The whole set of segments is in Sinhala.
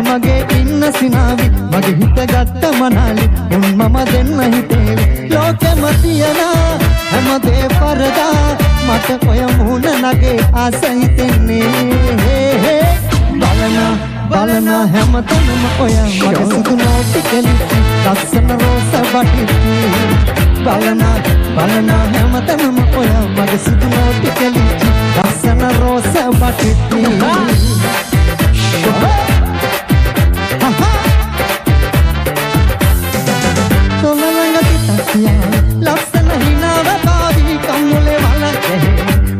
මගේ ඉන්න සිනාවි මගේ හිත ගත්ත මනාලි උන් මම දෙන්න හිතේවි ලෝකෙම තියන හැමදේ පරදා මට ඔය මුහුණ නගේ ආස හිතෙන්නේ බලන හැමතැනම ඔය මගේ සුදු නෝටි කෙලිච්ච ලස්සන රෝස බටිච්චි බලන හැමතැනම ඔය මගේ සුදු නෝටි කෙලිච්ච ලස්සන රෝස බටිච්චි ලස්සන හිනාව පාවි කම්මුලේ වලකේ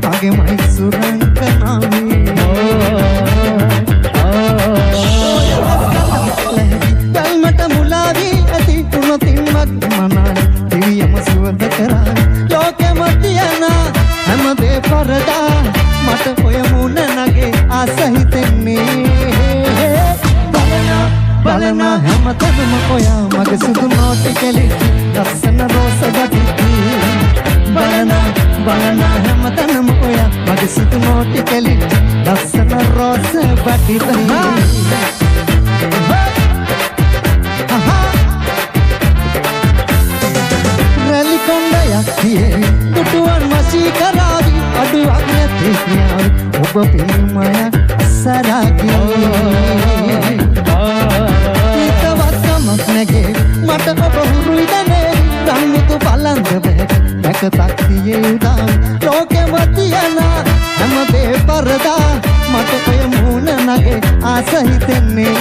මගේ මයිසුරන් කනාවි කල්මට මුලාවි ඇති තුනොතින් මක් මනාලි දිවියම සුවඳ කරා ලෝකෙම තියන හැමදේ පරදා මට ඔය මුණ නගේ ආස හිතෙන්නේ බලන හැමතැනම ඔය මගේ සුදු නෝටි කෙලිච්ච ලස්සන රෝස බටිච්චි බලන හැමතැනම ඔය මගේ සුදු නෝටි කෙලිච්ච ලස්සන රෝස බටිච්චි රැලි කොණ්ඩයක් තියේ දුටුවන් වශී කරාවි අඩුවක් නැති කියාවි ඔබ පිළිමය සරාගී මට ඔබ හුරුයි දනේ රන්මුතු බලන්ද බැක තක්තියේ උදා ලෝකෙම තියන හැමදේ පරදා මට ඔය මුණ නගේ ආස හිතෙන්නේ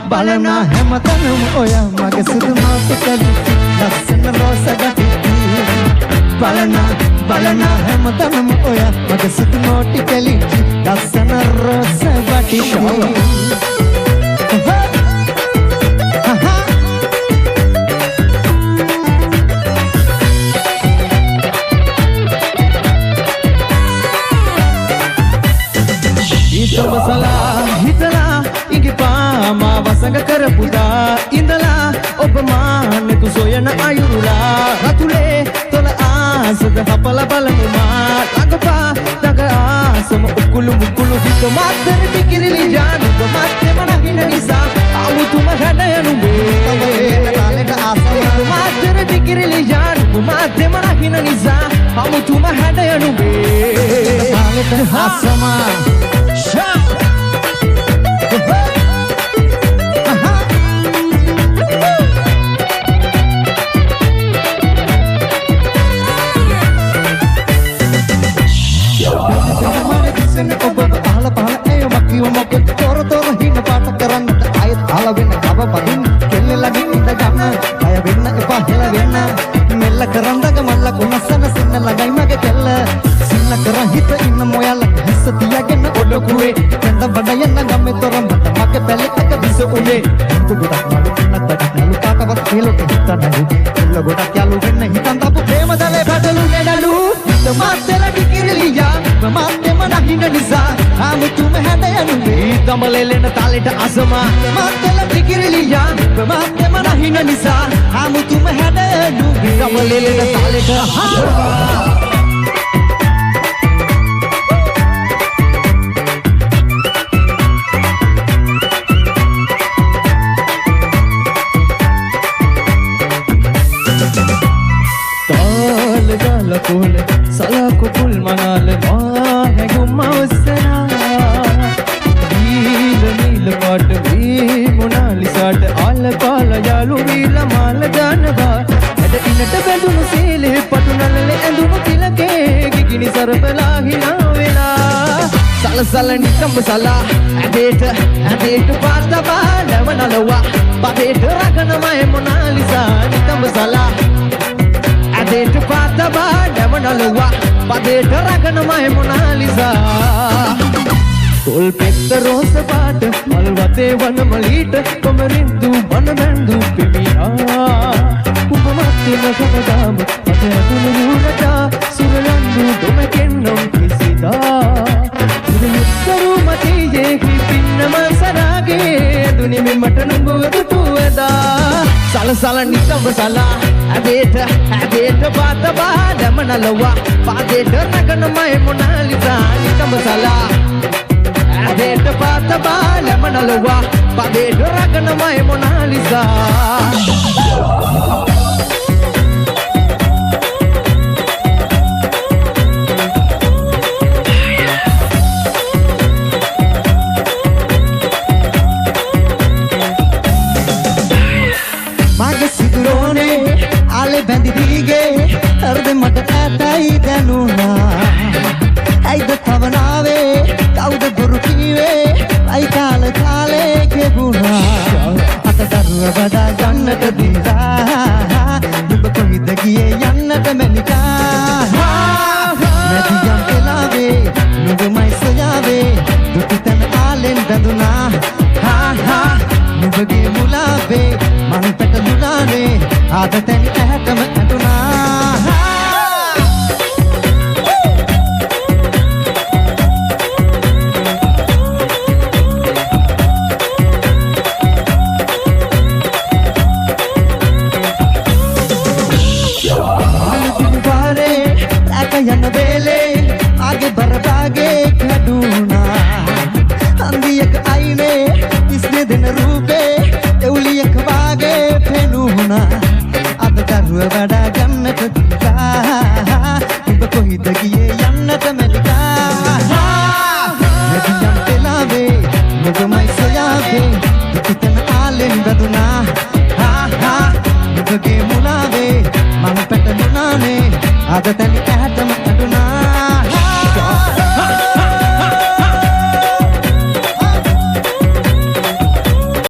බලන හැමතැනම ඔය මගේ සුදු නෝටි කෙලිච්ච ලස්සන රෝස ගටිච්චි බලන හැමතැනම ඔය මගේ සුදු නෝටි කෙලිච්ච ලස්සන රෝස බටිච්චි මසලා හිතලා ඉඟිපා මා වසඟ කරපුදා ඉඳලා ඔබ මානෙතු සොයන අයුරුලා රතුලේ තොල ආසද හපල බලමු මා ළඟපා දඟ ආසම උකුළු මුකුළු හිත මාතර පිකිරිලි ජානු මාතෙම නගින නිසා අවුතුම හැඩයනුඹේ මාතර පිකිරිලි ජානු මාතෙම නගින නිසා අවුතුම හැඩයනුඹේ ආසමා ඔබ පහල ඒ මක්කිව මොකද තොර හින පාට කරන්නට ආයෙත් අහල වෙන කව පදින් කෙල්ල ළඟින් ඉඳ ගන්න අය වෙන්න එපා හෙල වෙන්න මෙල්ල කරන්දග මල්ල කොනසන සින්න ළඟයි මගේ කෙල්ල සින්න කර හිත ඉන්න මොයල හිස්ස තියාගෙන ඔඩකුවේ කඳ බඩ යන්න ගම්මේ තොරම් බත මගේ පැලේ එක විස උනේ හිත ගොඩක් නලු කින්නත් බඩ නලු කාටවත් හේලොක හිත නලු කෙල්ල ගොඩක් යලු වෙන්න හිතන් දාපු ප්‍රේම දලේ බඩලු නෙඩලු මාතෙල කිකිරිලියා මාතෙම නගින නිසා ආමුතුම හැඩයනුඹේ දඹලෙලෙන තාලෙට අසමා මාතෙල කිකිරිලියා මාතෙම නගින නිසා ආමුතුම හැඩයනුඹේ දඹලෙලෙන තාලෙට අසමා කුල සලකු කුල් මනාල මා හැගුම් අවසනා නීල පාට වී මොනාලිසාට ආල පාල යාලු වීල මාල දානවා ඇද ඉනට බැඳුණු සීලේ පටුනලලේ ඇඳුණු තිලකේ ගිගිනි සරපලා හිනා වෙලා සලසල නිකම්බ සලා ඇදේට පාතබා නැවනලවා පදේට රකනමයි මොනාලිසා නිකම්බ සලා ඇදේට පාතබා නැවනලවා පදේට රකනමයි මොනාලිසා තොල් පෙත්ත රෝස පාට මල් වතේ වන මලීට කොමරින්දු වන බැන්දු පිමියා කුඹ මත්තින කමදාම මත ඇතුළු රුණටා සුරලන්දු දොමකෙන්නම් කිසිදා සුරයුත්තරු මතියේ කිපින්නම සරාගේ දුනිමි මට නුඹව දුටුවදා සලසල නිතඹ සලා ඇදේට පාතබා නැමනලවා පාදේට රකනමයි මොනාලිසා නිතඹ සලා ඇදේට පාතබා නලවා පදේට රගනමයි මොනාලිසා මගේ සිදුරෝනේ ආලේ බැඳි දීගේ හෘද මට ඇතයි දැනුණා ඇයිද තවනාවේ කවුද බොරු කීවේ අයි කාලේ ගෙවුණා අත දරුව බදා ගන්නට දීලා නුඹ කොහිද ගියේ යන්නට මැනිකා නැදියම් වෙලාවේ නුඹමයි සොයාවේ දුක තන ආලෙන් බැඳුණා නුඹගේ මුලාවේ මං පැටලුණානේ ආද තැනි ඇහැටම ඇටුණා යන වේලේ ආගේ බරබාගේ කඩුණා අන්දියක අයිනේ ඉස්නේ දෙන රූපේ එවුලියක වාගේ පෙනුණා අද දරුව වඩා ගන්නට දිලා ඔබ කොහිද ගියේ යන්නට මැලිකා නැදියම් වෙලාවේ නුඹමයි සොයාවේ දුකිතන ආලෙන් බැඳුණා ඔබගේ මුලාවේ මං පැටලුණානේ අද තැනි